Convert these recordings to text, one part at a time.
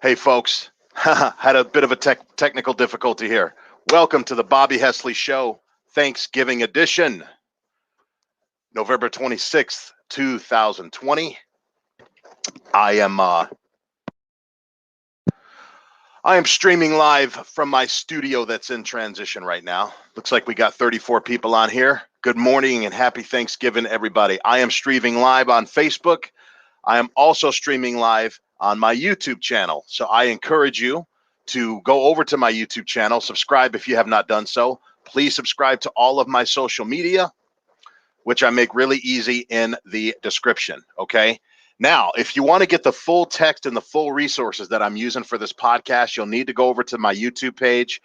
Hey, folks, had a bit of a technical difficulty here. Welcome to the Bobby Hesley Show, Thanksgiving edition, November 26th, 2020. I am streaming live from my studio that's in transition right now. Looks like we got 34 people on here. Good morning and happy Thanksgiving, everybody. I am streaming live on Facebook. I am also streaming live on my YouTube channel. So I encourage you to go over to my YouTube channel, subscribe if you have not done so. Please subscribe to all of my social media, which I make really easy in the description, okay? Now, if you want to get the full text and the full resources that I'm using for this podcast, you'll need to go over to my YouTube page,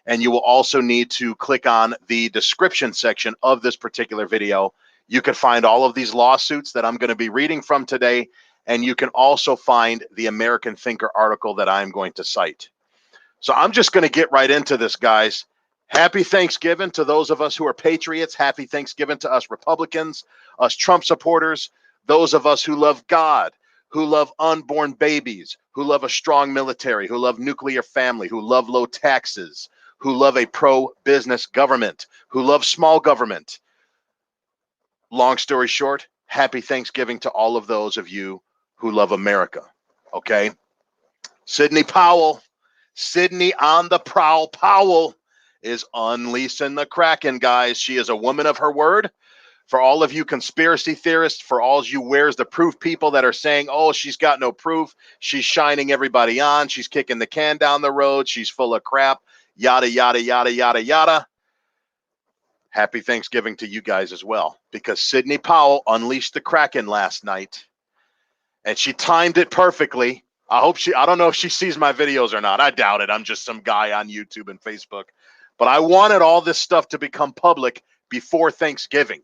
and you will also need to click on the description section of this particular video. You can find all of these lawsuits that I'm going to be reading from today, and you can also find the American Thinker article that I'm going to cite. So I'm just going to get right into this, guys. Happy Thanksgiving to those of us who are patriots. Happy Thanksgiving to us Republicans, us Trump supporters, those of us who love God, who love unborn babies, who love a strong military, who love nuclear family, who love low taxes, who love a pro-business government, who love small government. Long story short, happy Thanksgiving to all of those of you who love America, okay? Sidney Powell, Sidney on the prowl. Powell is unleashing the Kraken, guys. She is a woman of her word. For all of you conspiracy theorists, for all you where's the proof people that are saying, oh, she's got no proof, she's shining everybody on, she's kicking the can down the road, she's full of crap, yada, yada, yada, yada, yada. Happy Thanksgiving to you guys as well, because Sidney Powell unleashed the Kraken last night, and she timed it perfectly. I don't know if she sees my videos or not. I doubt it. I'm just some guy on YouTube and Facebook. But I wanted all this stuff to become public before Thanksgiving,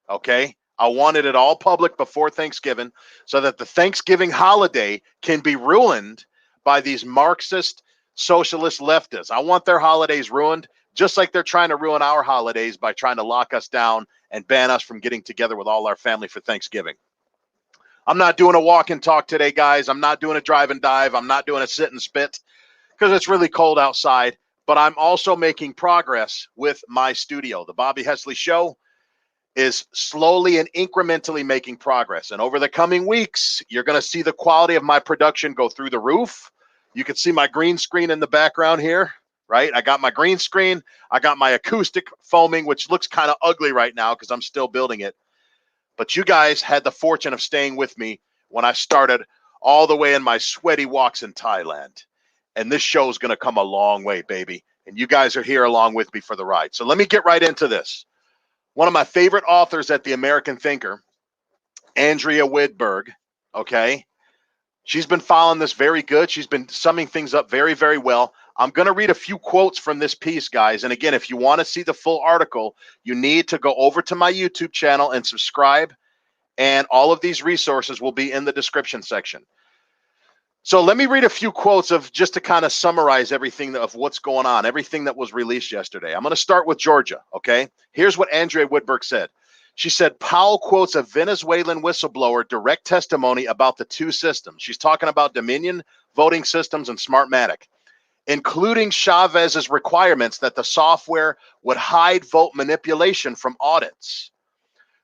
okay? I wanted it all public before Thanksgiving so that the Thanksgiving holiday can be ruined by these Marxist, socialist leftists. I want their holidays ruined, just like they're trying to ruin our holidays by trying to lock us down and ban us from getting together with all our family for Thanksgiving. I'm not doing a walk and talk today, guys. I'm not doing a drive and dive. I'm not doing a sit and spit because it's really cold outside. But I'm also making progress with my studio. The Bobby Hesley Show is slowly and incrementally making progress. And over the coming weeks, you're going to see the quality of my production go through the roof. You can see my green screen in the background here, right? I got my green screen. I got my acoustic foaming, which looks kind of ugly right now because I'm still building it. But you guys had the fortune of staying with me when I started all the way in my sweaty walks in Thailand. And this show is going to come a long way, baby. And you guys are here along with me for the ride. So let me get right into this. One of my favorite authors at the American Thinker, Andrea Widberg, okay? She's been following this very good. She's been summing things up very, very well. I'm going to read a few quotes from this piece, guys. And again, if you want to see the full article, you need to go over to my YouTube channel and subscribe. And all of these resources will be in the description section. So let me read a few quotes of just to kind of summarize everything of what's going on, everything that was released yesterday. I'm going to start with Georgia, okay? Here's what Andrea Widberg said. She said, Powell quotes a Venezuelan whistleblower direct testimony about the two systems. She's talking about Dominion voting systems and Smartmatic, including Chavez's requirements that the software would hide vote manipulation from audits.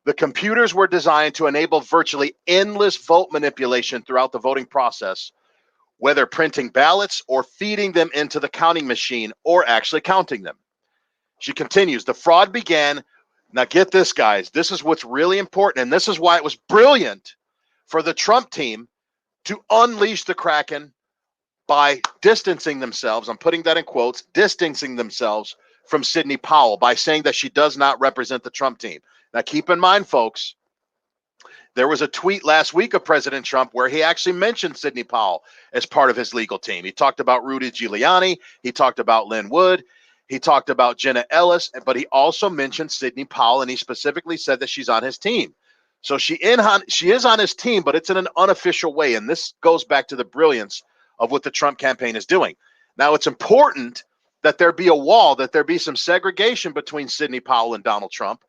The computers were designed to enable virtually endless vote manipulation throughout the voting process, whether printing ballots or feeding them into the counting machine or actually counting them. She continues, the fraud began. Now get this, guys. This is what's really important, and this is why it was brilliant for the Trump team to unleash the Kraken by distancing themselves, I'm putting that in quotes, distancing themselves from Sidney Powell by saying that she does not represent the Trump team. Now keep in mind, folks, there was a tweet last week of President Trump where he actually mentioned Sidney Powell as part of his legal team. He talked about Rudy Giuliani. He talked about Lynn Wood. He talked about Jenna Ellis, but he also mentioned Sidney Powell, and he specifically said that she's on his team. So she is on his team, but it's in an unofficial way, and this goes back to the brilliance of what the Trump campaign is doing. Now, it's important that there be a wall, that there be some segregation between Sidney Powell and Donald Trump,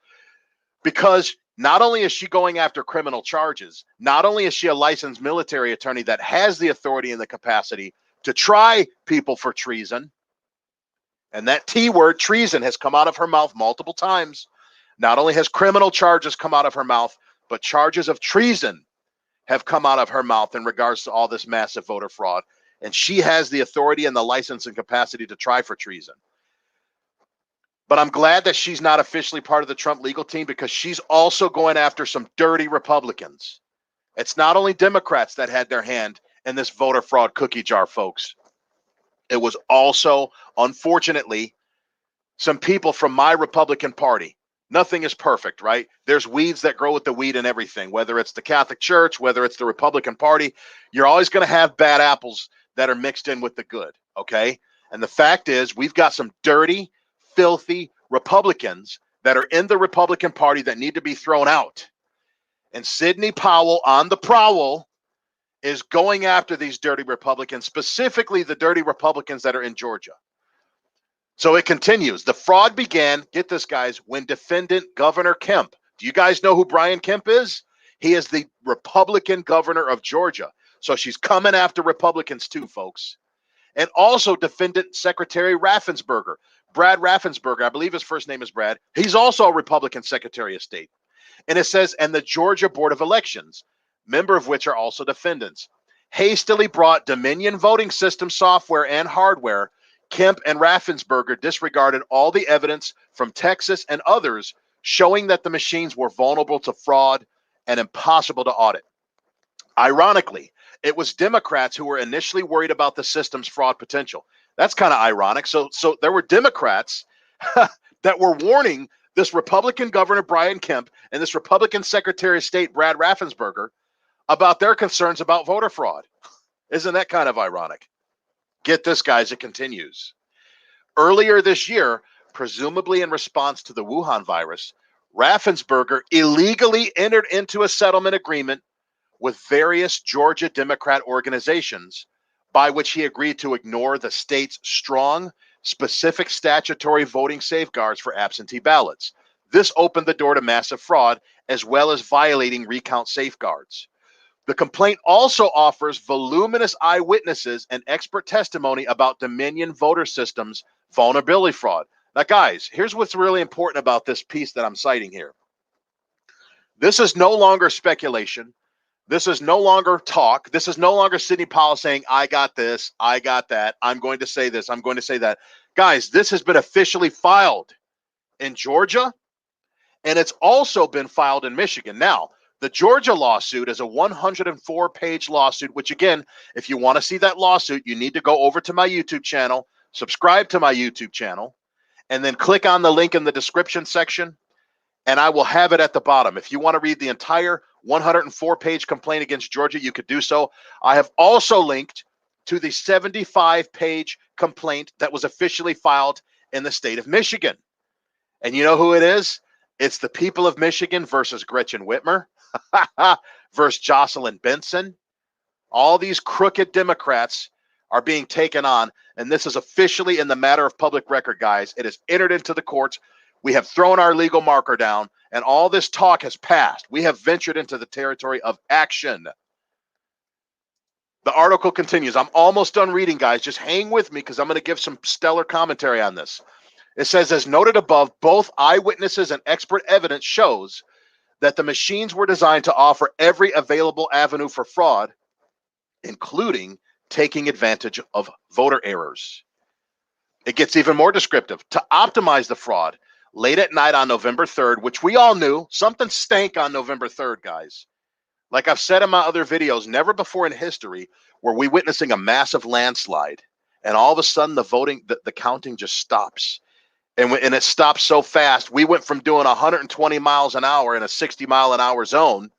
because not only is she going after criminal charges, not only is she a licensed military attorney that has the authority and the capacity to try people for treason. And that T word, treason, has come out of her mouth multiple times. Not only has criminal charges come out of her mouth, but charges of treason have come out of her mouth in regards to all this massive voter fraud. And she has the authority and the license and capacity to try for treason. But I'm glad that she's not officially part of the Trump legal team, because she's also going after some dirty Republicans. It's not only Democrats that had their hand in this voter fraud cookie jar, folks. It was also, unfortunately, some people from my Republican Party. Nothing is perfect, right? There's weeds that grow with the weed and everything, whether it's the Catholic Church, whether it's the Republican Party. You're always going to have bad apples that are mixed in with the good, okay? And the fact is, we've got some dirty, filthy Republicans that are in the Republican Party that need to be thrown out. And Sidney Powell on the Prowl is going after these dirty Republicans, specifically the dirty Republicans that are in Georgia. So it continues. The fraud began, get this, guys, when defendant Governor Kemp. Do you guys know who Brian Kemp is? He is the Republican governor of Georgia. So she's coming after Republicans too, folks. And also defendant Secretary Raffensperger. Brad Raffensperger, I believe his first name is Brad. He's also a Republican Secretary of State. And it says, and the Georgia Board of Elections, member of which are also defendants, hastily brought Dominion voting system software and hardware. Kemp and Raffensperger disregarded all the evidence from Texas and others showing that the machines were vulnerable to fraud and impossible to audit. Ironically, it was Democrats who were initially worried about the system's fraud potential. That's kind of ironic. So there were Democrats that were warning this Republican Governor Brian Kemp and this Republican Secretary of State Brad Raffensperger about their concerns about voter fraud. Isn't that kind of ironic? Get this, guys, it continues. Earlier this year, presumably in response to the Wuhan virus, Raffensperger illegally entered into a settlement agreement with various Georgia Democrat organizations by which he agreed to ignore the state's strong, specific statutory voting safeguards for absentee ballots. This opened the door to massive fraud, as well as violating recount safeguards. The complaint also offers voluminous eyewitnesses and expert testimony about Dominion voter systems vulnerability fraud. Now, guys, here's what's really important about this piece that I'm citing here. This is no longer speculation. This is no longer talk. This is no longer Sidney Powell saying, I got this, I got that, I'm going to say this, I'm going to say that. Guys, this has been officially filed in Georgia, and it's also been filed in Michigan. Now, the Georgia lawsuit is a 104-page lawsuit, which, again, if you want to see that lawsuit, you need to go over to my YouTube channel, subscribe to my YouTube channel, and then click on the link in the description section, and I will have it at the bottom. If you want to read the entire 104-page complaint against Georgia, you could do so. I have also linked to the 75-page complaint that was officially filed in the state of Michigan. And you know who it is? It's the people of Michigan versus Gretchen Whitmer, versus Jocelyn Benson. All these crooked Democrats are being taken on, and this is officially in the matter of public record, guys. It has entered into the courts. We have thrown our legal marker down, and all this talk has passed. We have ventured into the territory of action. The article continues. I'm almost done reading, guys. Just hang with me, because I'm going to give some stellar commentary on this. It says, as noted above, both eyewitnesses and expert evidence shows that the machines were designed to offer every available avenue for fraud, including taking advantage of voter errors. It gets even more descriptive. To optimize the fraud, late at night on November 3rd, which we all knew, something stank on November 3rd, guys. Like I've said in my other videos, never before in history were we witnessing a massive landslide, and all of a sudden the counting just stops. And it stopped so fast, we went from doing 120 miles an hour in a 60-mile-an-hour zone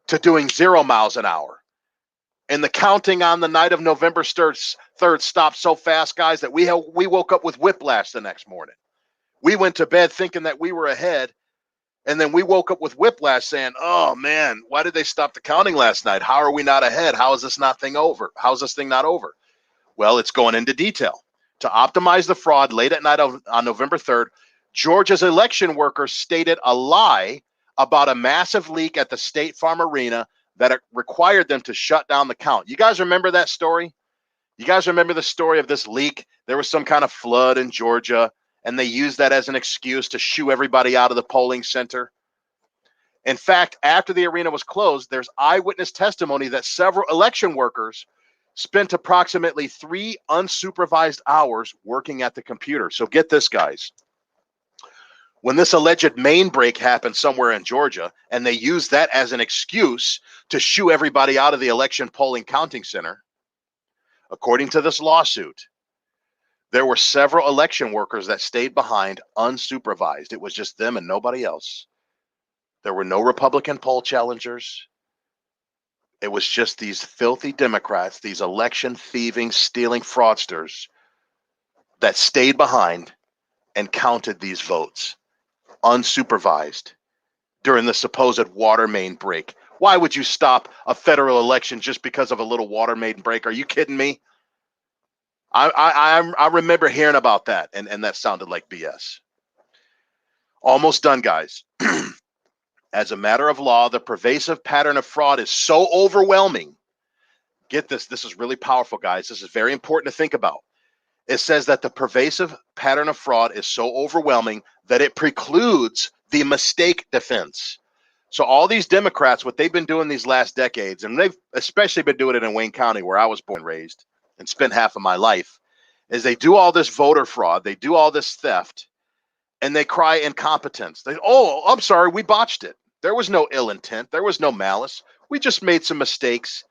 to doing 0 miles an hour. And the counting on the night of November 3rd stopped so fast, guys, that we woke up with whiplash the next morning. We went to bed thinking that we were ahead, and then we woke up with whiplash saying, oh, man, why did they stop the counting last night? How are we not ahead? How is this thing How is this thing not over? Well, it's going into detail. To optimize the fraud late at night on November 3rd, Georgia's election workers stated a lie about a massive leak at the State Farm Arena that required them to shut down the count. You guys remember that story? You guys remember the story of this leak? There was some kind of flood in Georgia, and they used that as an excuse to shoo everybody out of the polling center. In fact, after the arena was closed, there's eyewitness testimony that several election workers spent approximately 3 unsupervised hours working at the computer. So get this, guys. When this alleged main break happened somewhere in Georgia, and they used that as an excuse to shoo everybody out of the election polling counting center, according to this lawsuit, there were several election workers that stayed behind unsupervised. It was just them and nobody else. There were no Republican poll challengers. It was just these filthy Democrats, these election thieving, stealing fraudsters that stayed behind and counted these votes unsupervised during the supposed water main break. Why would you stop a federal election just because of a little water main break? Are you kidding me? I remember hearing about that, and that sounded like BS. Almost done, guys. As a matter of law, the pervasive pattern of fraud is so overwhelming. Get this. This is really powerful, guys. This is very important to think about. It says that the pervasive pattern of fraud is so overwhelming that it precludes the mistake defense. So all these Democrats, what they've been doing these last decades, and they've especially been doing it in Wayne County, where I was born and raised and spent half of my life, is they do all this voter fraud, they do all this theft, and they cry incompetence. I'm sorry, we botched it. There was no ill intent. There was no malice. We just made some mistakes.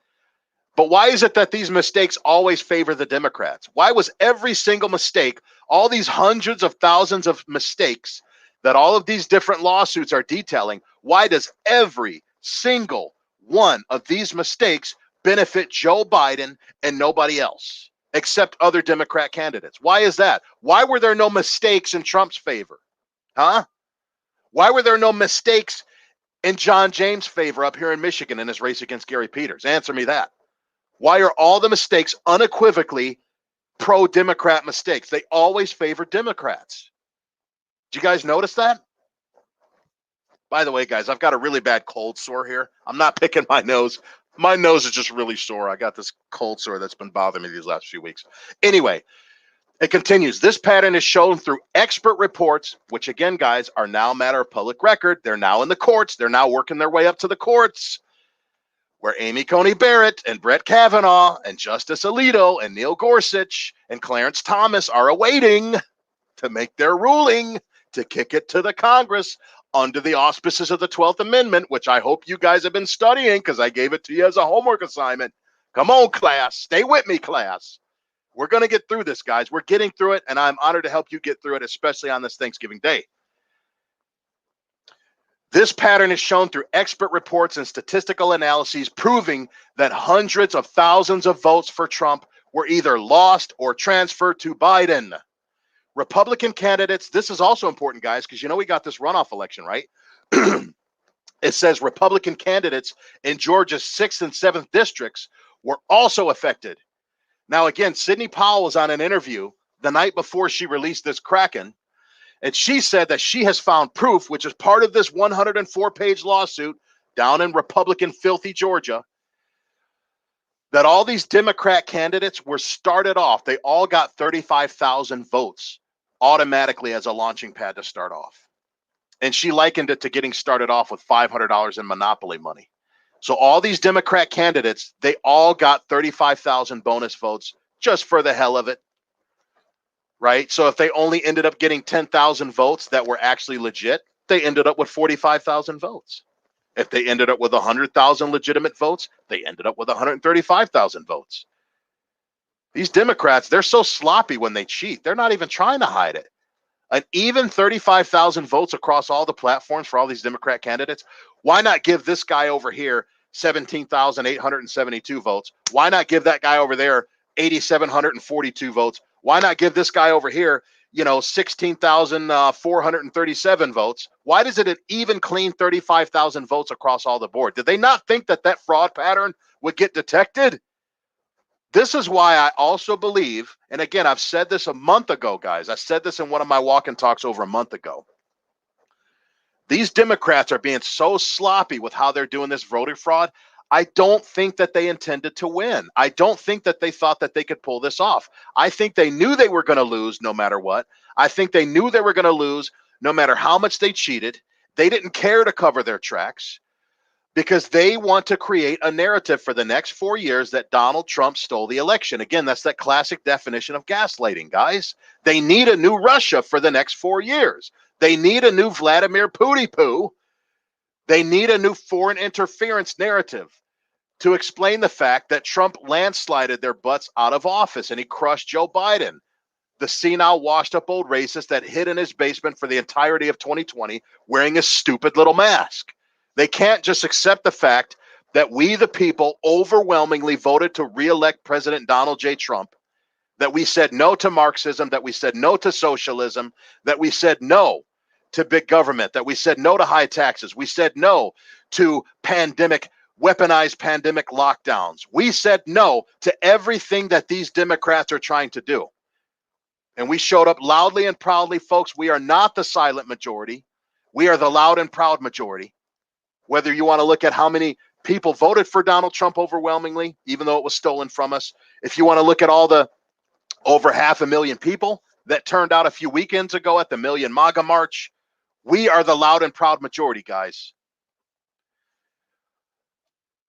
But why is it that these mistakes always favor the Democrats? Why was every single mistake, all these hundreds of thousands of mistakes that all of these different lawsuits are detailing, why does every single one of these mistakes benefit Joe Biden and nobody else except other Democrat candidates? Why is that? Why were there no mistakes in Trump's favor? Huh? Why were there no mistakes in John James' favor up here in Michigan in his race against Gary Peters? Answer me that. Why are all the mistakes unequivocally pro-Democrat mistakes? They always favor Democrats. Did you guys notice that? By the way, guys, I've got a really bad cold sore here. I'm not picking my nose. My nose is just really sore. I got this cold sore that's been bothering me these last few weeks. Anyway, it continues. This pattern is shown through expert reports, which again, guys, are now a matter of public record. They're now in the courts. They're now working their way up to the courts, where Amy Coney Barrett and Brett Kavanaugh and Justice Alito and Neil Gorsuch and Clarence Thomas are awaiting to make their ruling to kick it to the Congress under the auspices of the 12th Amendment, which I hope you guys have been studying because I gave it to you as a homework assignment. Come on, class. Stay with me, class. We're going to get through this, guys. We're getting through it, and I'm honored to help you get through it, especially on this Thanksgiving Day. This pattern is shown through expert reports and statistical analyses proving that hundreds of thousands of votes for Trump were either lost or transferred to Biden. Republican candidates, this is also important, guys, because you know we got this runoff election, right? It says Republican candidates in Georgia's 6th and 7th districts were also affected. Now, again, Sidney Powell was on an interview the night before she released this Kraken, and she said that she has found proof, which is part of this 104-page lawsuit down in Republican filthy Georgia, that all these Democrat candidates were started off. They all got 35,000 votes automatically as a launching pad to start off. And she likened it to getting started off with $500 in Monopoly money. So all these Democrat candidates, they all got 35,000 bonus votes just for the hell of it. Right? So if they only ended up getting 10,000 votes that were actually legit, they ended up with 45,000 votes. If they ended up with 100,000 legitimate votes, they ended up with 135,000 votes. These Democrats, they're so sloppy when they cheat. They're not even trying to hide it. An even 35,000 votes across all the platforms for all these Democrat candidates. Why not give this guy over here 17,872 votes? Why not give that guy over there 8,742 votes? Why not give this guy over here, 16,437 votes? Why does it an even clean 35,000 votes across all the board? Did they not think that that fraud pattern would get detected? This is why I also believe, and again, I've said this a month ago, guys. I said this in one of my walk-in talks over a month ago. These Democrats are being so sloppy with how they're doing this voter fraud. I don't think that they intended to win. I don't think that they thought that they could pull this off. I think they knew they were going to lose no matter what. I think they knew they were going to lose no matter how much they cheated. They didn't care to cover their tracks because they want to create a narrative for the next 4 years that Donald Trump stole the election. Again, that's that classic definition of gaslighting, guys. They need a new Russia for the next 4 years. They need a new Vladimir Putin. They need a new foreign interference narrative to explain the fact that Trump landslided their butts out of office and he crushed Joe Biden, the senile, washed-up old racist that hid in his basement for the entirety of 2020 wearing a stupid little mask. They can't just accept the fact that we, the people, overwhelmingly voted to re-elect President Donald J. Trump, that we said no to Marxism, that we said no to socialism, that we said no to big government, that we said no to high taxes. We said no to weaponized pandemic lockdowns. We said no to everything that these Democrats are trying to do. And we showed up loudly and proudly, folks. We are not the silent majority. We are the loud and proud majority. Whether you want to look at how many people voted for Donald Trump overwhelmingly, even though it was stolen from us, if you want to look at all the over 500,000 people that turned out a few weekends ago at the Million MAGA March, we are the loud and proud majority, guys.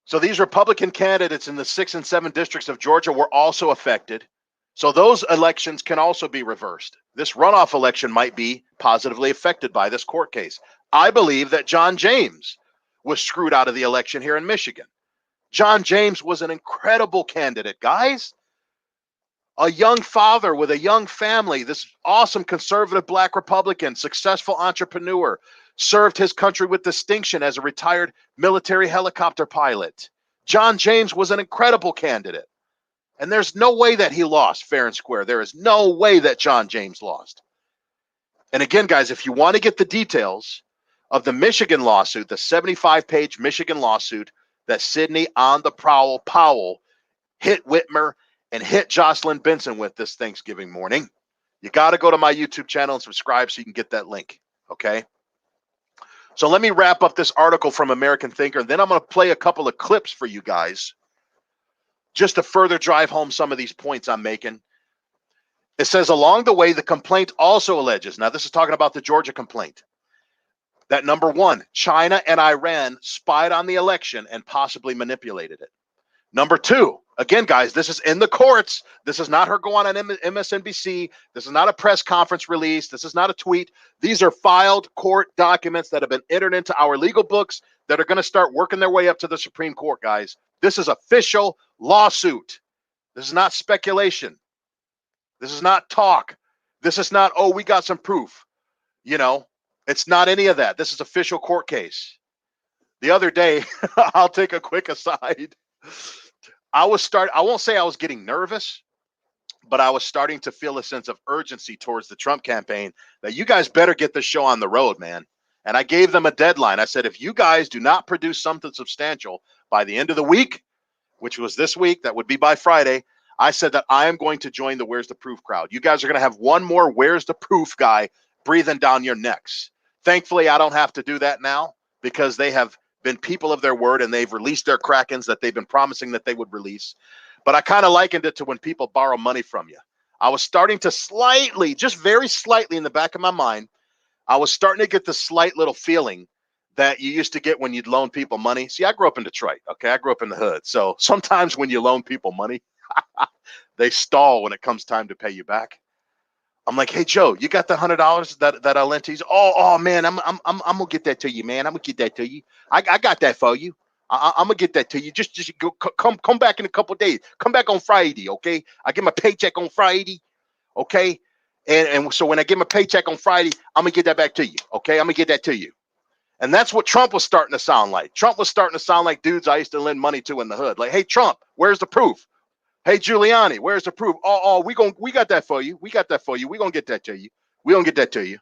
So these Republican candidates in the 6 and 7 districts of Georgia were also affected. So those elections can also be reversed. This runoff election might be positively affected by this court case. I believe that John James was screwed out of the election here in Michigan. John James was an incredible candidate, guys. A young father with a young family, this awesome conservative black Republican, successful entrepreneur, served his country with distinction as a retired military helicopter pilot. John James was an incredible candidate. And there's no way that he lost fair and square. There is no way that John James lost. And again, guys, if you want to get the details of the Michigan lawsuit, the 75-page Michigan lawsuit that Sidney on the Prowl Powell hit Whitmer and hit Jocelyn Benson with this Thanksgiving morning, you got to go to my YouTube channel and subscribe so you can get that link, okay? So let me wrap up this article from American Thinker, and then I'm going to play a couple of clips for you guys just to further drive home some of these points I'm making. It says, along the way, the complaint also alleges, now this is talking about the Georgia complaint, that number one, China and Iran spied on the election and possibly manipulated it. Number two, again, guys, this is in the courts. This is not her going on MSNBC. This is not a press conference release. This is not a tweet. These are filed court documents that have been entered into our legal books that are going to start working their way up to the Supreme Court, guys. This is official lawsuit. This is not speculation. This is not talk. This is not, oh, we got some proof. You know, it's not any of that. This is official court case. The other day, I'll take a quick aside. I won't say I was getting nervous, but I was starting to feel a sense of urgency towards the Trump campaign that you guys better get this show on the road, man. And I gave them a deadline. I said, if you guys do not produce something substantial by the end of the week, which was this week, that would be by Friday, I said that I am going to join the Where's the Proof crowd. You guys are going to have one more Where's the Proof guy breathing down your necks. Thankfully, I don't have to do that now because they have been people of their word and they've released their Krakens that they've been promising that they would release. But I kind of likened it to when people borrow money from you. I was starting to slightly, just very slightly in the back of my mind, I was starting to get the slight little feeling that you used to get when you'd loan people money. See, I grew up in Detroit, okay? I grew up in the hood. So sometimes when you loan people money, they stall when it comes time to pay you back. I'm like, hey, Joe, you got the $100 that I lent to you? Oh man, I'm gonna get that to you, man. I'm gonna get that to you. I got that for you. I'm gonna get that to you. Just go, come back in a couple of days. Come back on Friday, okay? I get my paycheck on Friday, okay? And so when I get my paycheck on Friday, I'm gonna get that back to you, okay? I'm gonna get that to you. And that's what Trump was starting to sound like. Trump was starting to sound like dudes I used to lend money to in the hood. Like, hey, Trump, where's the proof? Hey, Giuliani, where's the proof? Oh, we got that for you. We got that for you. We're going to get that to you. We're going to get that to you.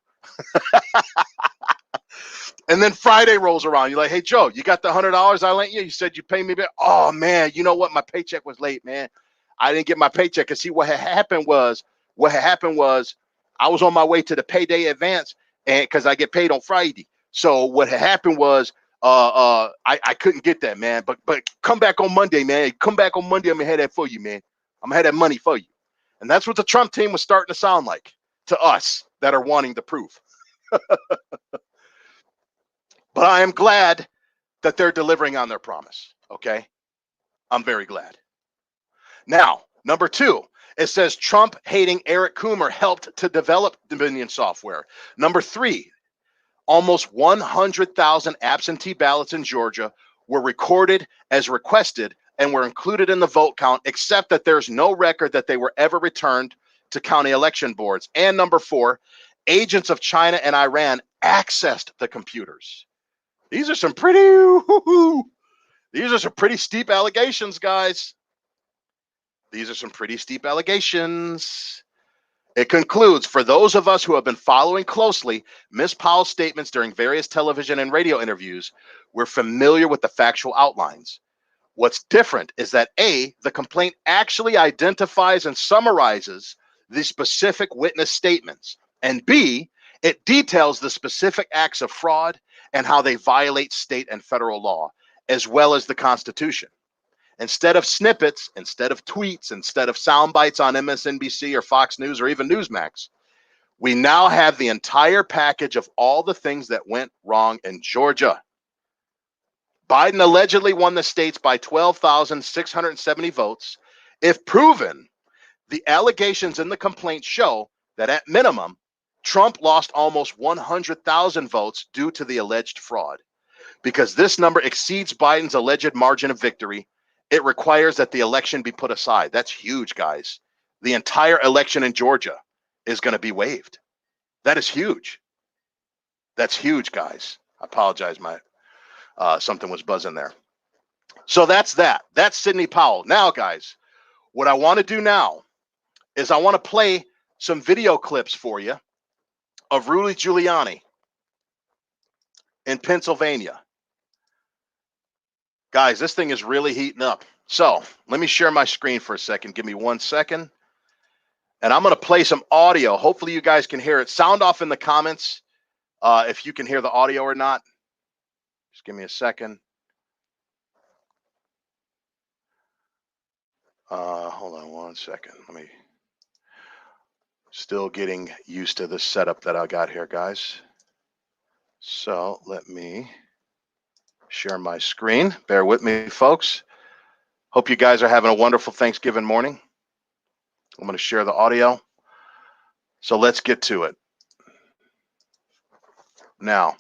And then Friday rolls around. You're like, hey, Joe, you got the $100 I lent you? You said you pay me back. Oh, man, you know what? My paycheck was late, man. I didn't get my paycheck. And see, what had happened was I was on my way to the payday advance and because I get paid on Friday. So what had happened was I couldn't get that, man. But come back on Monday, man. Come back on Monday. I'm gonna have that for you, man. I'm gonna have that money for you. And that's what the Trump team was starting to sound like to us that are wanting the proof. But I am glad that they're delivering on their promise. Okay, I'm very glad. Now, number two, it says Trump hating Eric Coomer helped to develop Dominion software. Number three, almost 100,000 absentee ballots in Georgia were recorded as requested and were included in the vote count, except that there's no record that they were ever returned to county election boards. And number four, agents of China and Iran accessed the computers. These are some pretty steep allegations, guys. These are some pretty steep allegations. It concludes, for those of us who have been following closely Ms. Powell's statements during various television and radio interviews, we're familiar with the factual outlines. What's different is that A, the complaint actually identifies and summarizes the specific witness statements, and B, it details the specific acts of fraud and how they violate state and federal law, as well as the Constitution. Instead of snippets, instead of tweets, instead of sound bites on MSNBC or Fox News or even Newsmax, we now have the entire package of all the things that went wrong in Georgia. Biden allegedly won the states by 12,670 votes. If proven, the allegations in the complaint show that at minimum, Trump lost almost 100,000 votes due to the alleged fraud. Because this number exceeds Biden's alleged margin of victory, it requires that the election be put aside. That's huge, guys. The entire election in Georgia is going to be waived. That is huge. That's huge, guys. I apologize, something was buzzing there. So that's that. That's Sidney Powell. Now, guys, what I want to do now is I want to play some video clips for you of Rudy Giuliani in Pennsylvania. Guys, this thing is really heating up. So let me share my screen for a second. Give me 1 second. And I'm going to play some audio. Hopefully you guys can hear it. Sound off in the comments if you can hear the audio or not. Just give me a second. Hold on 1 second. Still getting used to this setup that I got here, guys. So let me share my screen. Bear with me, folks. Hope you guys are having a wonderful Thanksgiving morning. I'm going to share the audio. So let's get to it. Now,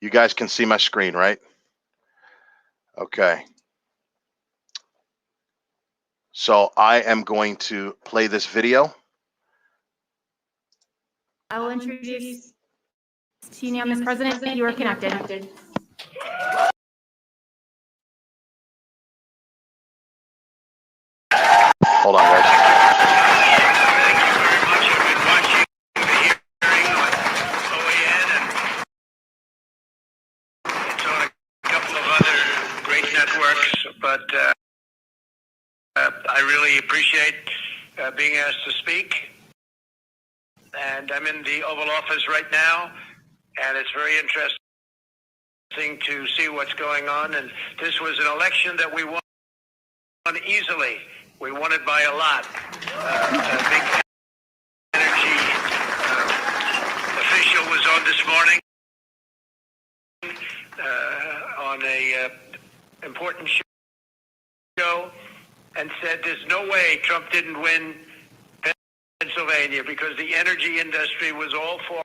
you guys can see my screen, right? Okay. So I am going to play this video. I will introduce to you now, Ms. President, you are connected. Hold on, guys. But I really appreciate being asked to speak. And I'm in the Oval Office right now, and it's very interesting to see what's going on. And this was an election that we won easily. We won it by a lot. A big energy official was on this morning on a important show and said there's no way Trump didn't win Pennsylvania because the energy industry was all for.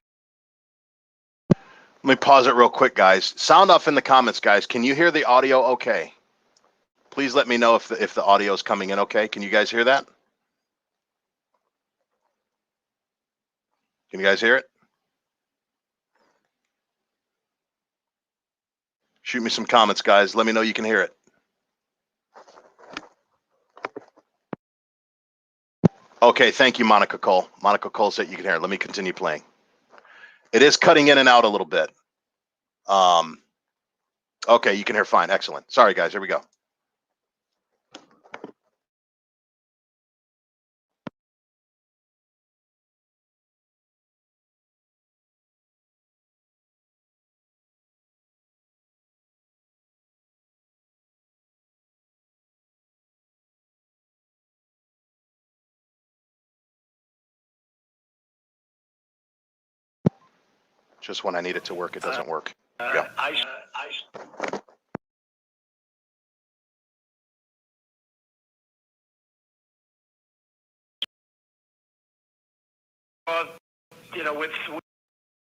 Let me pause it real quick, guys. Sound off in the comments, guys. Can you hear the audio okay? Please let me know if the audio is coming in okay. Can you guys hear that? Can you guys hear it? Shoot me some comments, guys. Let me know you can hear it. Okay, thank you, Monica Cole. Monica Cole said you can hear it. Let me continue playing. It is cutting in and out a little bit. Okay, you can hear fine. Excellent. Sorry, guys. Here we go. Just when I need it to work, it doesn't work. Yeah.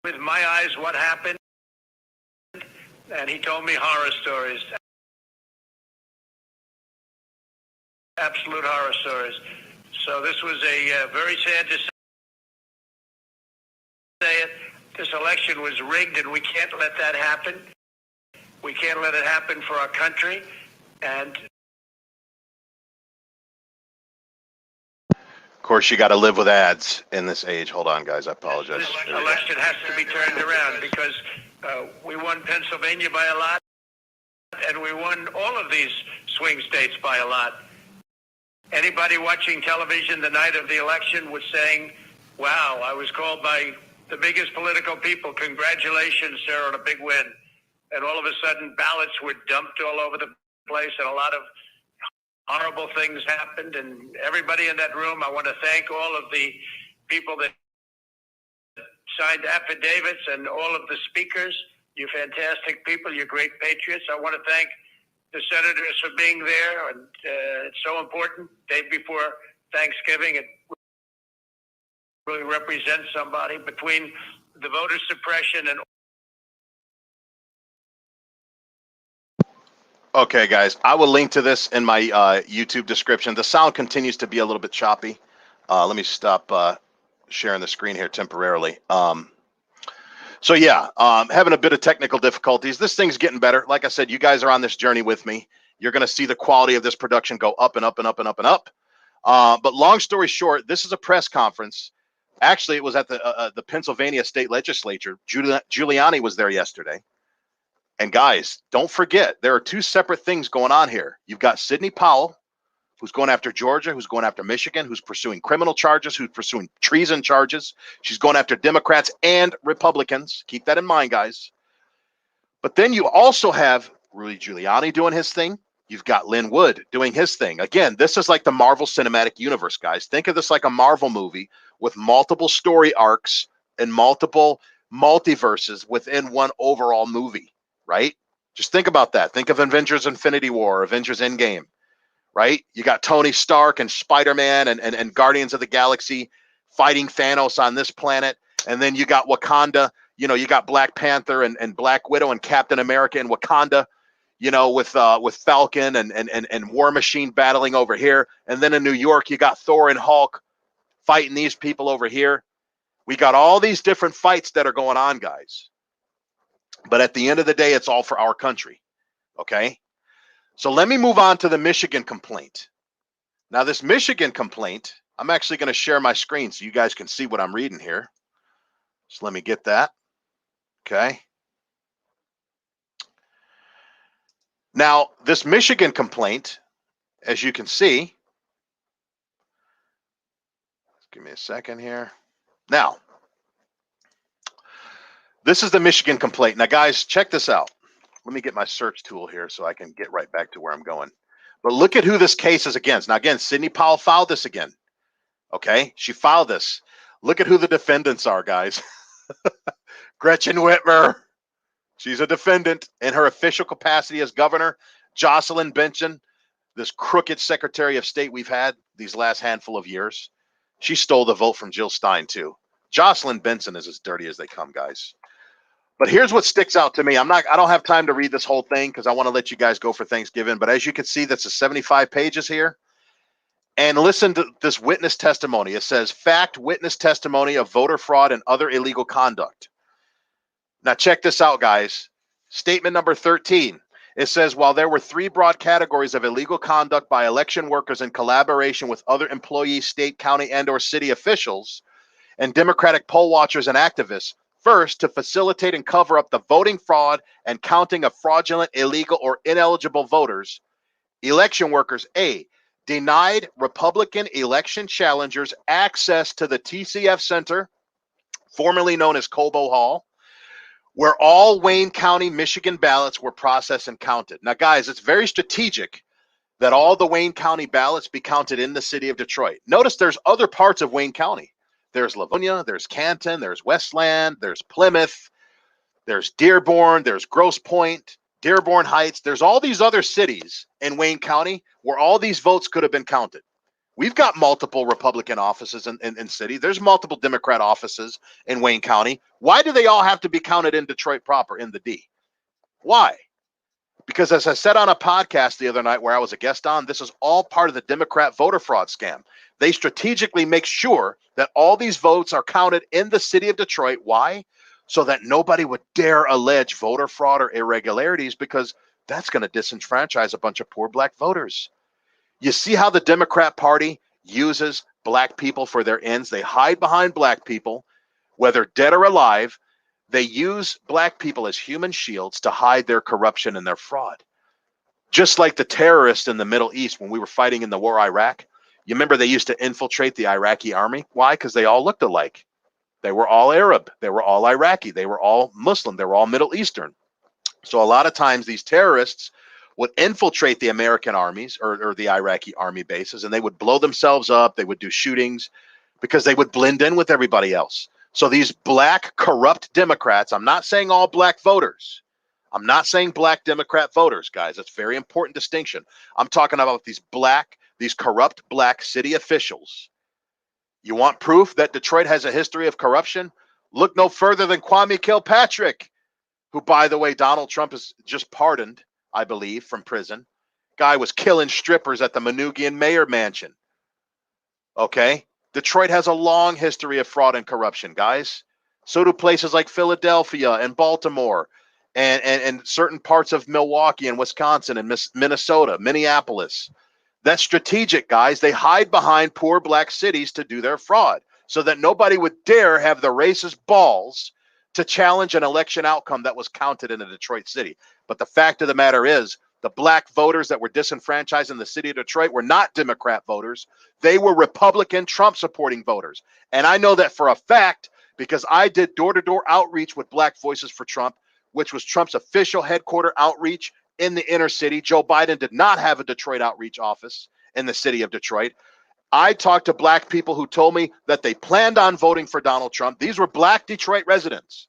With my eyes, what happened, and he told me horror stories, absolute horror stories. So this was a very sad to say it. This election was rigged, and we can't let that happen. We can't let it happen for our country. And of course, you got to live with ads in this age. Hold on, guys. I apologize. this election has to be turned around because we won Pennsylvania by a lot, and we won all of these swing states by a lot. Anybody watching television the night of the election was saying, wow, I was called by the biggest political people. Congratulations, sir, on a big win. And all of a sudden, ballots were dumped all over the place, and a lot of horrible things happened. And everybody in that room, I want to thank all of the people that signed affidavits and all of the speakers. You fantastic people. You're great patriots. I want to thank the senators for being there. And it's so important. Day before Thanksgiving, it really represents somebody between the voter suppression and. Okay, guys, I will link to this in my YouTube description. The sound continues to be a little bit choppy. Let me stop sharing the screen here temporarily. So yeah, having a bit of technical difficulties. This thing's getting better. Like I said, you guys are on this journey with me. You're going to see the quality of this production go up and up and up and up and up. But long story short, this is a press conference. Actually, it was at the Pennsylvania State Legislature. Giuliani was there yesterday. And guys, don't forget, there are two separate things going on here. You've got Sidney Powell, who's going after Georgia, who's going after Michigan, who's pursuing criminal charges, who's pursuing treason charges. She's going after Democrats and Republicans. Keep that in mind, guys. But then you also have Rudy Giuliani doing his thing. You've got Lin Wood doing his thing. Again, this is like the Marvel Cinematic Universe, guys. Think of this like a Marvel movie with multiple story arcs and multiple multiverses within one overall movie. Right? Just think about that. Think of Avengers Infinity War, Avengers Endgame, right? You got Tony Stark and Spider-Man and Guardians of the Galaxy fighting Thanos on this planet. And then you got Wakanda, you got Black Panther and Black Widow and Captain America in Wakanda, with Falcon and War Machine battling over here. And then in New York, you got Thor and Hulk fighting these people over here. We got all these different fights that are going on, guys. But at the end of the day, it's all for our country, okay? So let me move on to the Michigan complaint. Now, this Michigan complaint, I'm actually going to share my screen so you guys can see what I'm reading here. So let me get that, okay? Now, this Michigan complaint, as you can see, give me a second here. Now, this is the Michigan complaint. Now, guys, check this out. Let me get my search tool here so I can get right back to where I'm going. But look at who this case is against. Now, again, Sidney Powell filed this again. Okay? She filed this. Look at who the defendants are, guys. Gretchen Whitmer. She's a defendant in her official capacity as governor. Jocelyn Benson, this crooked Secretary of State we've had these last handful of years. She stole the vote from Jill Stein, too. Jocelyn Benson is as dirty as they come, guys. But here's what sticks out to me. I don't have time to read this whole thing because I want to let you guys go for Thanksgiving. But as you can see, that's a 75 pages here. And listen to this witness testimony. It says, fact witness testimony of voter fraud and other illegal conduct. Now, check this out, guys. Statement number 13. It says, while there were 3 broad categories of illegal conduct by election workers in collaboration with other employees, state, county, and or city officials, and Democratic poll watchers and activists, first, to facilitate and cover up the voting fraud and counting of fraudulent, illegal, or ineligible voters, election workers, A, denied Republican election challengers access to the TCF Center, formerly known as Cobo Hall, where all Wayne County, Michigan ballots were processed and counted. Now, guys, it's very strategic that all the Wayne County ballots be counted in the city of Detroit. Notice there's other parts of Wayne County. There's Livonia, there's Canton, there's Westland, there's Plymouth, There's Dearborn, there's Grosse Pointe, Dearborn Heights. There's all these other cities in Wayne County where all these votes could have been counted. We've got multiple Republican offices in city. There's multiple Democrat offices in Wayne County. Why do they all have to be counted in Detroit proper, in the D? Why? Because as I said on a podcast the other night where I was a guest on, this is all part of the Democrat voter fraud scam. They strategically make sure that all these votes are counted in the city of Detroit. Why? So that nobody would dare allege voter fraud or irregularities, because that's going to disenfranchise a bunch of poor black voters. You see how the Democrat Party uses black people for their ends? They hide behind black people, whether dead or alive. They use black people as human shields to hide their corruption and their fraud. Just like the terrorists in the Middle East when we were fighting in the war Iraq. You remember they used to infiltrate the Iraqi army? Why? Because they all looked alike. They were all Arab. They were all Iraqi. They were all Muslim. They were all Middle Eastern. So a lot of times these terrorists would infiltrate the American armies or the Iraqi army bases, and they would blow themselves up. They would do shootings because they would blend in with everybody else. So these black corrupt Democrats, I'm not saying all black voters. I'm not saying black Democrat voters, guys. That's a very important distinction. I'm talking about these corrupt black city officials. You want proof that Detroit has a history of corruption? Look no further than Kwame Kilpatrick, who, by the way, Donald Trump has just pardoned, I believe, from prison. Guy was killing strippers at the Manoogian Mayor Mansion. Okay? Detroit has a long history of fraud and corruption, guys. So do places like Philadelphia and Baltimore and certain parts of Milwaukee and Wisconsin and Minnesota, Minneapolis. That's strategic, guys. They hide behind poor black cities to do their fraud so that nobody would dare have the racist balls to challenge an election outcome that was counted in a Detroit city. But the fact of the matter is, the black voters that were disenfranchised in the city of Detroit were not Democrat voters. They were Republican Trump supporting voters. And I know that for a fact because I did door-to-door outreach with Black Voices for Trump, which was Trump's official headquarter outreach in the inner city. Joe Biden did not have a Detroit outreach office in the city of Detroit. I talked to black people who told me that they planned on voting for Donald Trump. These were black Detroit residents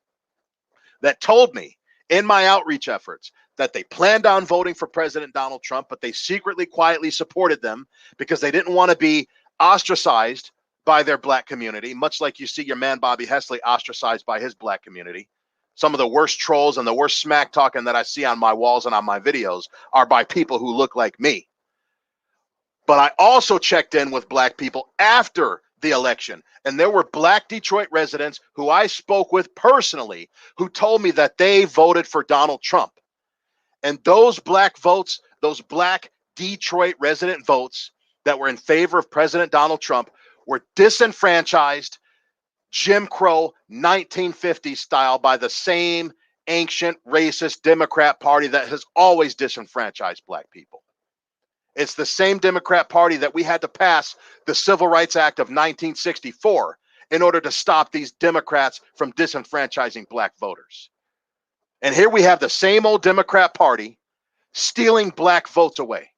that told me in my outreach efforts that they planned on voting for President Donald Trump, but they secretly, quietly supported them because they didn't want to be ostracized by their black community, much like you see your man Bobby Hesley ostracized by his black community. Some of the worst trolls and the worst smack talking that I see on my walls and on my videos are by people who look like me. But I also checked in with black people after the election, and there were black Detroit residents who I spoke with personally who told me that they voted for Donald Trump. And those black votes, those black Detroit resident votes that were in favor of President Donald Trump were disenfranchised Jim Crow 1950s style by the same ancient racist Democrat Party that has always disenfranchised black people. It's the same Democrat Party that we had to pass the Civil Rights Act of 1964 in order to stop these Democrats from disenfranchising black voters. And here we have the same old Democrat Party stealing black votes away.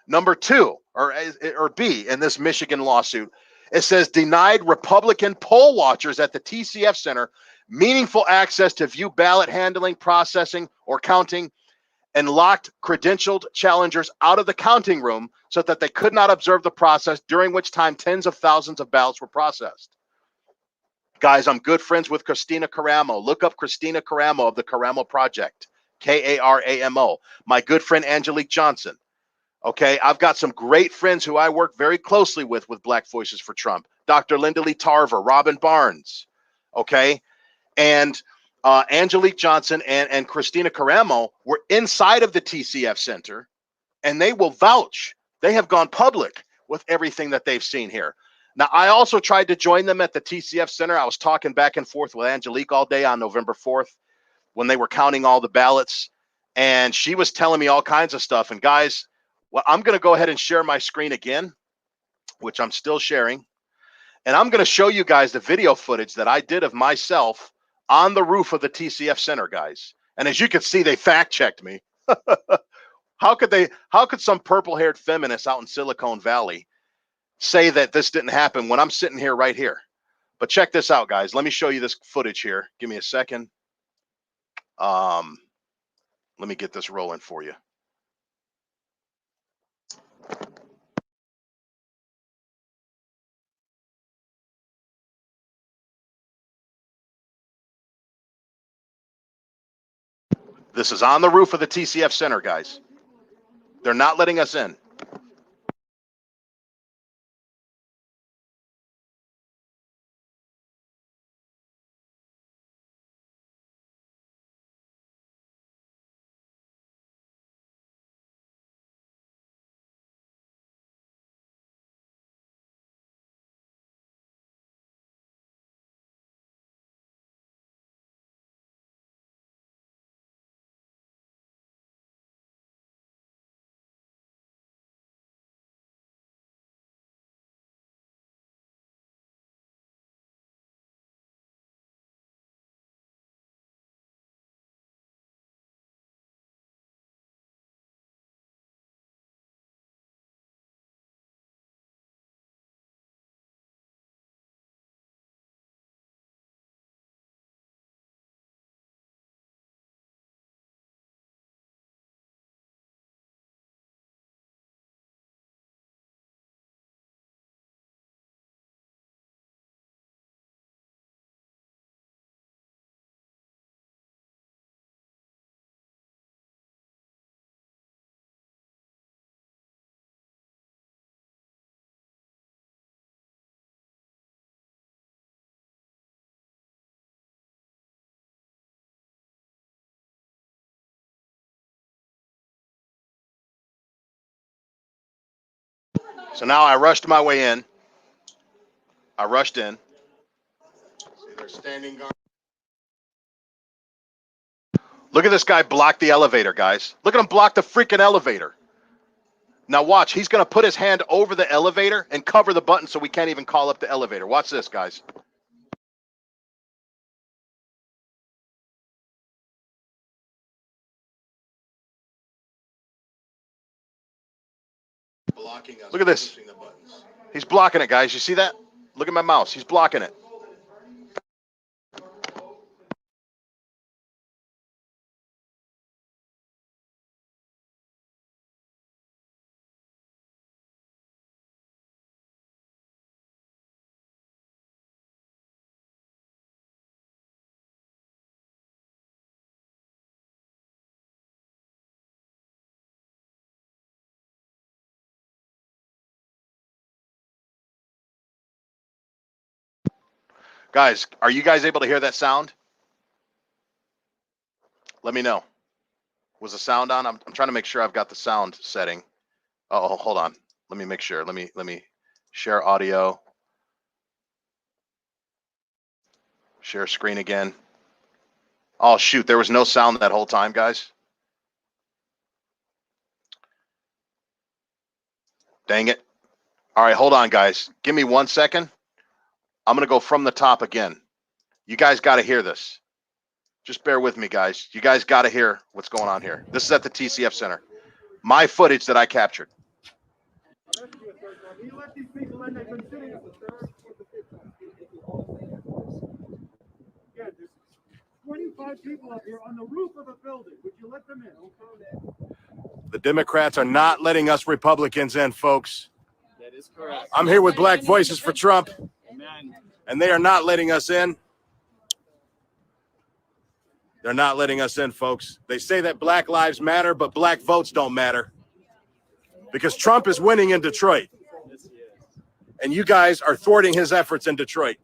Number two, or B, in this Michigan lawsuit, it says denied Republican poll watchers at the TCF Center meaningful access to view ballot handling, processing, or counting, and locked credentialed challengers out of the counting room so that they could not observe the process, during which time tens of thousands of ballots were processed. Guys, I'm good friends with Christina Caramo. Look up Christina Caramo of the Caramo Project, Karamo. My good friend Angelique Johnson. Okay, I've got some great friends who I work very closely with Black Voices for Trump. Dr. Linda Lee Tarver, Robin Barnes, okay? And Angelique Johnson and Christina Caramo were inside of the TCF Center, and they will vouch. They have gone public with everything that they've seen here. Now, I also tried to join them at the TCF Center. I was talking back and forth with Angelique all day on November 4th when they were counting all the ballots, and she was telling me all kinds of stuff. And guys, well, I'm going to go ahead and share my screen again, which I'm still sharing. And I'm going to show you guys the video footage that I did of myself on the roof of the TCF Center, guys. And as you can see, they fact-checked me. How could some purple-haired feminist out in Silicon Valley say that this didn't happen when I'm sitting here right here? But check this out, guys. Let me show you this footage here. Give me a second. Let me get this rolling for you. This is on the roof of the TCF Center, guys. They're not letting us in. So now I rushed my way in. I rushed in. See, they're standing guard. Look at this guy block the elevator, guys. Look at him block the freaking elevator. Now watch, he's going to put his hand over the elevator and cover the button so we can't even call up the elevator. Watch this, guys. Look at this. He's blocking it, guys. You see that? Look at my mouse. He's blocking it. Guys, are you guys able to hear that sound? Let me know. Was the sound on? I'm trying to make sure I've got the sound setting. Oh, hold on. Let me make sure. Let me share audio. Share screen again. Oh, shoot. There was no sound that whole time, guys. Dang it. All right, hold on, guys. Give me 1 second. I'm going to go from the top again. You guys got to hear this. Just bear with me, guys. You guys got to hear what's going on here. This is at the TCF Center. My footage that I captured. You let these people in, they've been sitting at the third or the fifth time. Yeah, there's 25 people up here on the roof of a building. Would you let them in? The Democrats are not letting us Republicans in, folks. That is correct. I'm here with Black Voices for Trump, Amen. and they are not letting us in. They're not letting us in, folks. They say that Black lives matter, but Black votes don't matter. Because Trump is winning in Detroit. And you guys are thwarting his efforts in Detroit.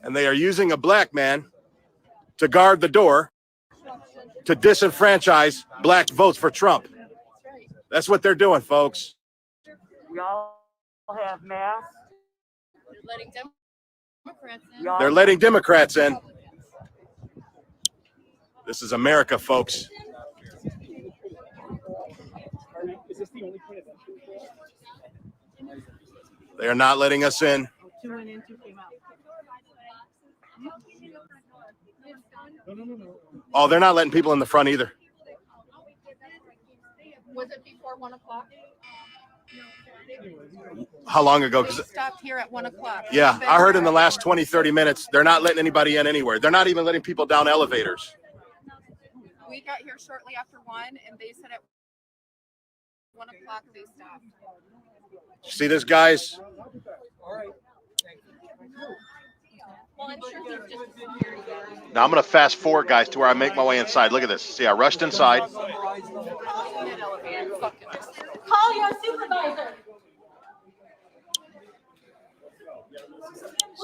And they are using a black man to guard the door to disenfranchise Black votes for Trump. That's what they're doing, folks. We all have masks. They're letting Democrats in. This is America, folks. They are not letting us in. Oh, they're not letting people in the front either. Was it before 1 o'clock? How long ago? They stopped here at 1 o'clock. Yeah, I heard in the last 20, 30 minutes, they're not letting anybody in anywhere. They're not even letting people down elevators. We got here shortly after 1, and they said at 1 o'clock they stopped. See this, guys? Now I'm going to fast forward, guys, to where I make my way inside. Look at this. See, I rushed inside. Call your supervisor.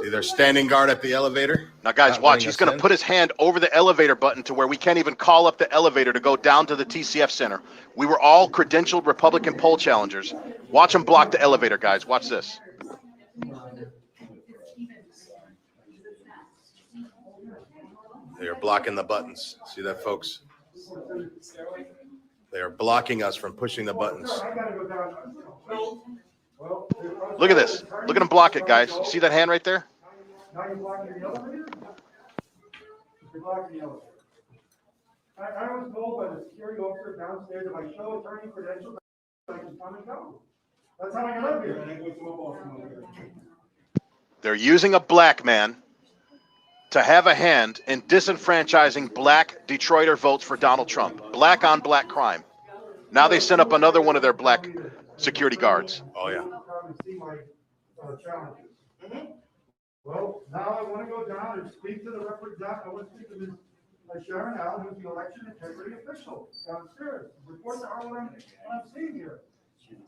See, they're standing guard at the elevator. Now, guys, Not watch. letting He's us going to in. put his hand over the elevator button to where we can't even call up the elevator to go down to the TCF Center. We were all credentialed Republican poll challengers. Watch him block the elevator, guys. Watch this. They are blocking the buttons. See that, folks? They are blocking us from pushing the buttons. Look at this. Look at him block it, guys. You see that hand right there? Now you're blocking the elevator? You're blocking the elevator. I was told by the security officer downstairs if I show attorney credentials, I can come and go. That's how I got up here. They're using a black man to have a hand in disenfranchising black Detroiter votes for Donald Trump. Black on black crime. Now they sent up another one of their black security guards. Oh, yeah. Come and see my challenges. Well, now I want to go down and speak to the representative. I want to speak to Ms. Sharon Allen, who's the election integrity official downstairs. Report to her what I'm seeing here.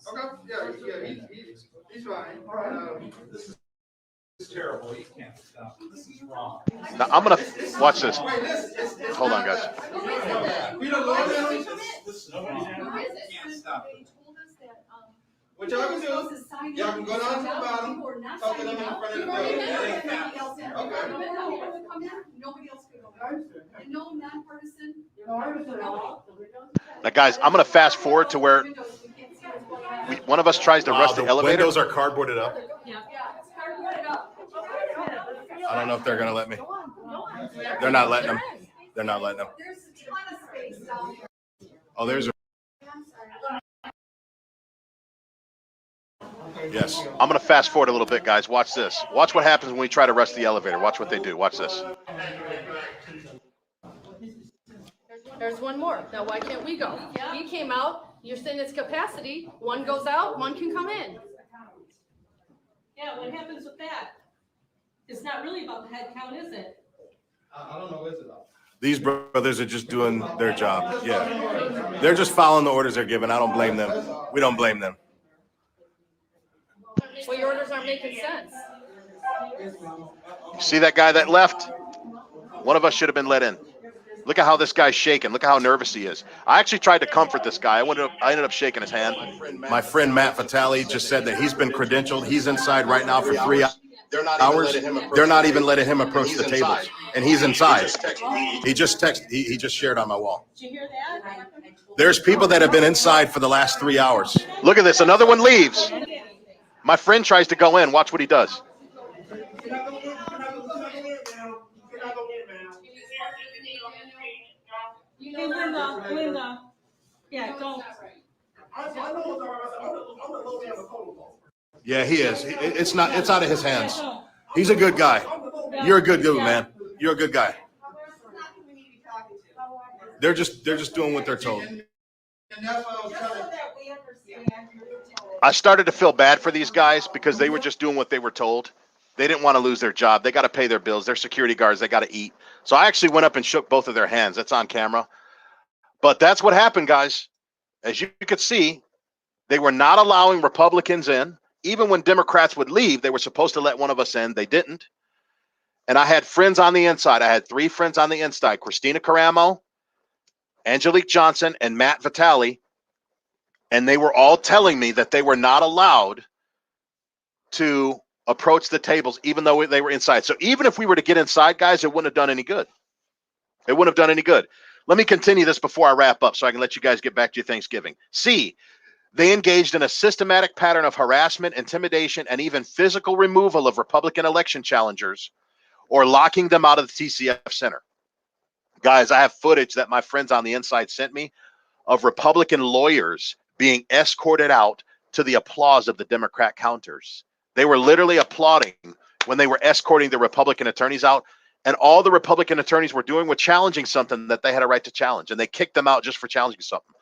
Okay, yeah, he's fine. All right. This is terrible. You can't stop. This is wrong. Now I'm going to watch this. Hold on, guys. We don't know. This is wrong. Can't stop it. What y'all can do, y'all can go down to the bottom, talk to them in front of the building. Nobody else can go there. And no nonpartisan. Now, guys, I'm going to fast forward to where one of us tries to rush the elevator. Windows are cardboarded up. Yeah, it's cardboarded up. I don't know if they're going to let me. They're not letting them. They're not letting them. There's a ton of space down there. Oh, there's a. Yes. I'm going to fast forward a little bit, guys. Watch this. Watch what happens when we try to rush the elevator. Watch what they do. Watch this. There's one more. Now, why can't we go? He came out. You're saying it's capacity. One goes out, one can come in. Yeah, what happens with that? It's not really about the head count, is it? I don't know what it's about. These brothers are just doing their job. Yeah. They're just following the orders they're given. I don't blame them. We don't blame them. Well, your orders aren't making sense. You see that guy that left? One of us should have been let in. Look at how this guy's shaking. Look at how nervous he is. I actually tried to comfort this guy. I ended up shaking his hand. My friend Matt Vitale just said that he's been credentialed. He's inside right now for 3 hours. They're not even letting him approach the tables. And he's inside. He just texted. He just shared on my wall. Did you hear that? There's people that have been inside for the last 3 hours. Look at this. Another one leaves. My friend tries to go in. Watch what he does. Hey, Linda. Yeah, don't. Yeah, he is. It's out of his hands. He's a good guy. You're a good dude, man. You're a good guy. They're just doing what they're told. I started to feel bad for these guys because they were just doing what they were told. They didn't want to lose their job. They got to pay their bills. They're security guards. They got to eat. So I actually went up and shook both of their hands. That's on camera. But that's what happened, guys. As you could see, they were not allowing Republicans in. Even when Democrats would leave, they were supposed to let one of us in. They didn't. And I had friends on the inside. I had 3 friends on the inside: Christina Caramo, Angelique Johnson, and Matt Vitale. And they were all telling me that they were not allowed to approach the tables, even though they were inside. So even if we were to get inside, guys, it wouldn't have done any good. It wouldn't have done any good. Let me continue this before I wrap up so I can let you guys get back to your Thanksgiving. C, they engaged in a systematic pattern of harassment, intimidation, and even physical removal of Republican election challengers or locking them out of the TCF Center. Guys, I have footage that my friends on the inside sent me of Republican lawyers being escorted out to the applause of the Democrat counters. They were literally applauding when they were escorting the Republican attorneys out, and all the Republican attorneys were doing was challenging something that they had a right to challenge, and they kicked them out just for challenging something.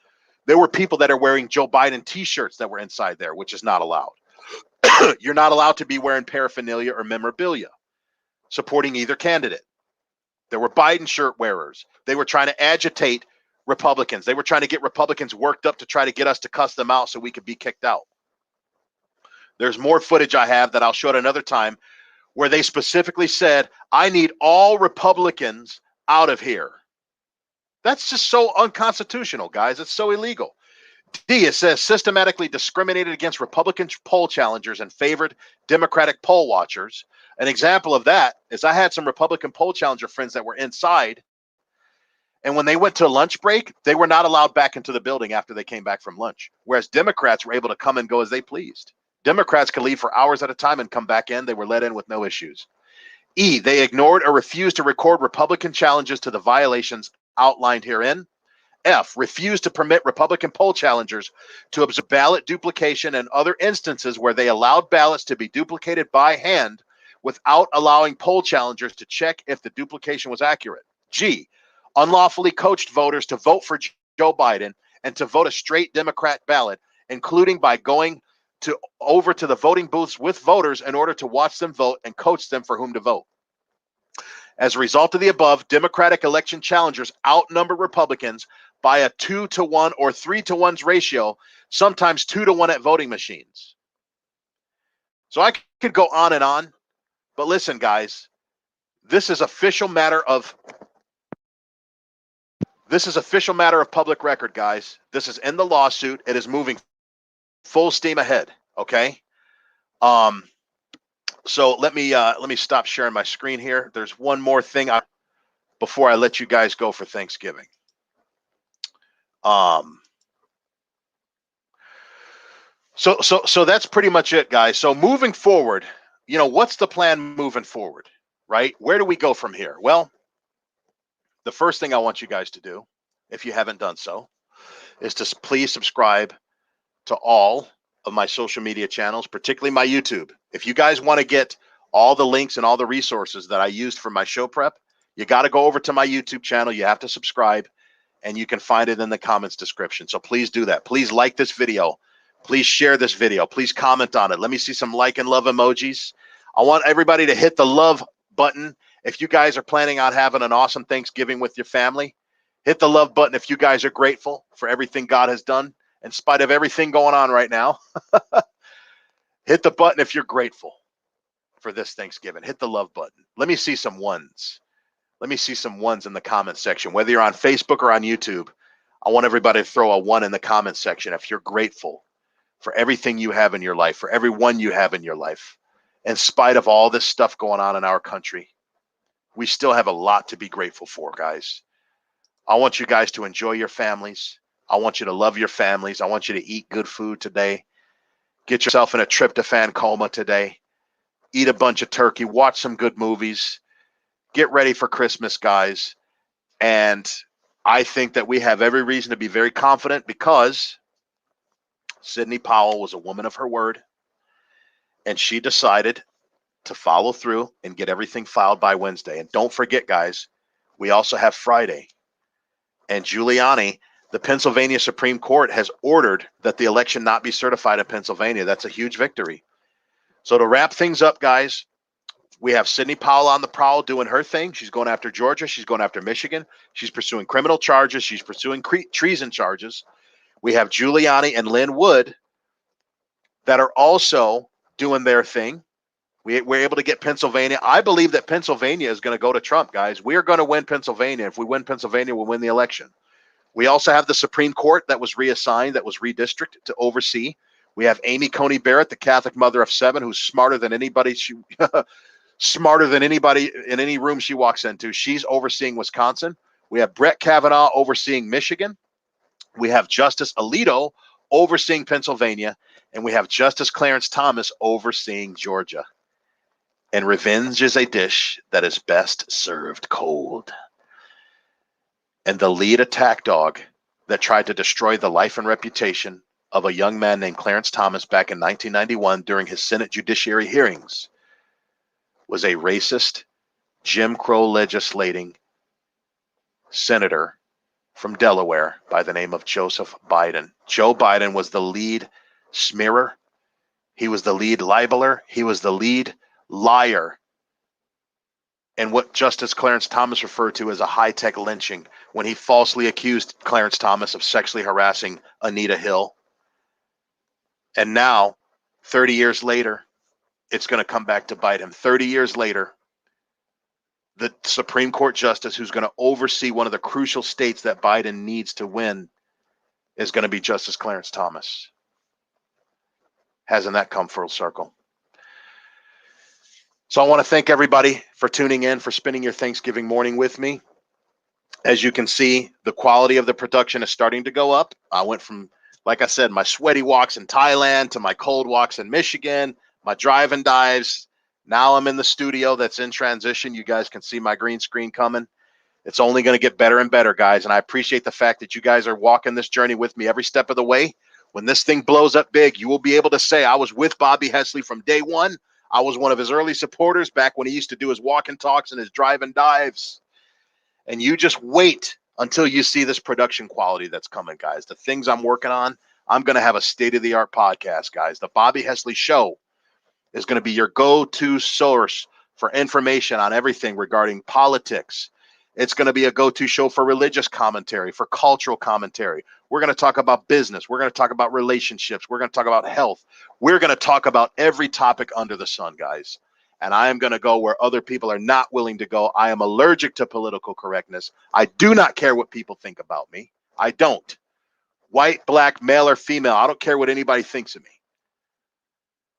There were people that are wearing Joe Biden t-shirts that were inside there, which is not allowed. You're not allowed to be wearing paraphernalia or memorabilia supporting either candidate. There were Biden shirt wearers. They were trying to agitate Republicans. They were trying to get Republicans worked up to try to get us to cuss them out so we could be kicked out. There's more footage I have that I'll show at another time where they specifically said, I need all Republicans out of here. That's just so unconstitutional, guys. It's so illegal. D, it says systematically discriminated against Republican poll challengers and favored Democratic poll watchers. An example of that is I had some Republican poll challenger friends that were inside, and when they went to lunch break, they were not allowed back into the building after they came back from lunch, whereas Democrats were able to come and go as they pleased. Democrats could leave for hours at a time and come back in. They were let in with no issues. E, they ignored or refused to record Republican challenges to the violations outlined herein. F, refused to permit Republican poll challengers to observe ballot duplication and other instances where they allowed ballots to be duplicated by hand without allowing poll challengers to check if the duplication was accurate. G, unlawfully coached voters to vote for Joe Biden and to vote a straight Democrat ballot, including by going over to the voting booths with voters in order to watch them vote and coach them for whom to vote. As a result of the above, Democratic election challengers outnumber Republicans by a 2-to-1 or 3-to-1 ratio, sometimes 2-to-1 at voting machines. So I could go on and on, but listen, guys, this is official matter of public record, guys. This is in the lawsuit. It is moving full steam ahead. Okay. So let me stop sharing my screen here. There's one more thing before I let you guys go for Thanksgiving. So that's pretty much it, guys. So moving forward, you know, what's the plan moving forward, right? Where do we go from here? Well, the first thing I want you guys to do, if you haven't done so, is to please subscribe to all of my social media channels, particularly my YouTube. If you guys want to get all the links and all the resources that I used for my show prep, you got to go over to my YouTube channel. You have to subscribe, and you can find it in the comments description. So please do that. Please like this video. Please share this video. Please comment on it. Let me see some like and love emojis. I want everybody to hit the love button. If you guys are planning on having an awesome Thanksgiving with your family, hit the love button if you guys are grateful for everything God has done in spite of everything going on right now. Hit the button if you're grateful for this Thanksgiving. Hit the love button. Let me see some ones. Let me see some ones in the comment section. Whether you're on Facebook or on YouTube, I want everybody to throw a 1 in the comment section if you're grateful for everything you have in your life, for everyone you have in your life. In spite of all this stuff going on in our country, we still have a lot to be grateful for, guys. I want you guys to enjoy your families. I want you to love your families. I want you to eat good food today. Get yourself in a tryptophan coma today. Eat a bunch of turkey. Watch some good movies. Get ready for Christmas, guys. And I think that we have every reason to be very confident because Sidney Powell was a woman of her word. And she decided to follow through and get everything filed by Wednesday. And don't forget, guys, we also have Friday. And Giuliani, the Pennsylvania Supreme Court, has ordered that the election not be certified in Pennsylvania. That's a huge victory. So to wrap things up, guys, we have Sidney Powell on the prowl doing her thing. She's going after Georgia. She's going after Michigan. She's pursuing criminal charges. She's pursuing treason charges. We have Giuliani and Lynn Wood that are also doing their thing. We're able to get Pennsylvania. I believe that Pennsylvania is going to go to Trump, guys. We are going to win Pennsylvania. If we win Pennsylvania, we'll win the election. We also have the Supreme Court that was reassigned, that was redistricted to oversee. We have Amy Coney Barrett, the Catholic mother of 7, who's smarter than anybody. Smarter than anybody in any room she walks into. She's overseeing Wisconsin. We have Brett Kavanaugh overseeing Michigan. We have Justice Alito overseeing Pennsylvania. And we have Justice Clarence Thomas overseeing Georgia. And revenge is a dish that is best served cold. And the lead attack dog that tried to destroy the life and reputation of a young man named Clarence Thomas back in 1991 during his Senate judiciary hearings was a racist, Jim Crow legislating senator from Delaware by the name of Joseph Biden. Joe Biden was the lead smearer. He was the lead libeler. He was the lead liar. And what Justice Clarence Thomas referred to as a high-tech lynching when he falsely accused Clarence Thomas of sexually harassing Anita Hill. And now, 30 years later, it's going to come back to bite him. 30 years later, the Supreme Court justice who's going to oversee one of the crucial states that Biden needs to win is going to be Justice Clarence Thomas. Hasn't that come full circle? So I want to thank everybody for tuning in, for spending your Thanksgiving morning with me. As you can see, the quality of the production is starting to go up. I went from, like I said, my sweaty walks in Thailand to my cold walks in Michigan, my drive and dives. Now I'm in the studio that's in transition. You guys can see my green screen coming. It's only going to get better and better, guys. And I appreciate the fact that you guys are walking this journey with me every step of the way. When this thing blows up big, you will be able to say, I was with Bobby Hesley from day one. I was one of his early supporters back when he used to do his walk and talks and his drive and dives. And you just wait until you see this production quality that's coming, guys. The things I'm working on, I'm going to have a state-of-the-art podcast, guys. The Bobby Hesley Show is going to be your go-to source for information on everything regarding politics. It's going to be a go-to show for religious commentary, for cultural commentary. We're going to talk about business. We're going to talk about relationships. We're going to talk about health. We're going to talk about every topic under the sun, guys. And I am going to go where other people are not willing to go. I am allergic to political correctness. I do not care what people think about me. I don't. White, black, male, or female. I don't care what anybody thinks of me.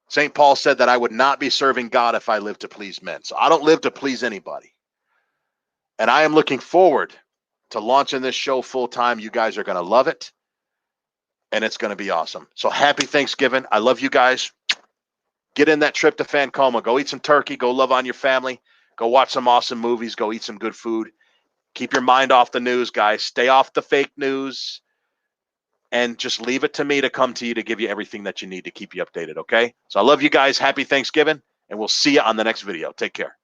St. Paul said that I would not be serving God if I lived to please men. So I don't live to please anybody. And I am looking forward to launching this show full time. You guys are going to love it. And it's going to be awesome. So happy Thanksgiving. I love you guys. Get in that trip to Fancoma. Go eat some turkey. Go love on your family. Go watch some awesome movies. Go eat some good food. Keep your mind off the news, guys. Stay off the fake news. And just leave it to me to come to you to give you everything that you need to keep you updated, okay? So I love you guys. Happy Thanksgiving. And we'll see you on the next video. Take care.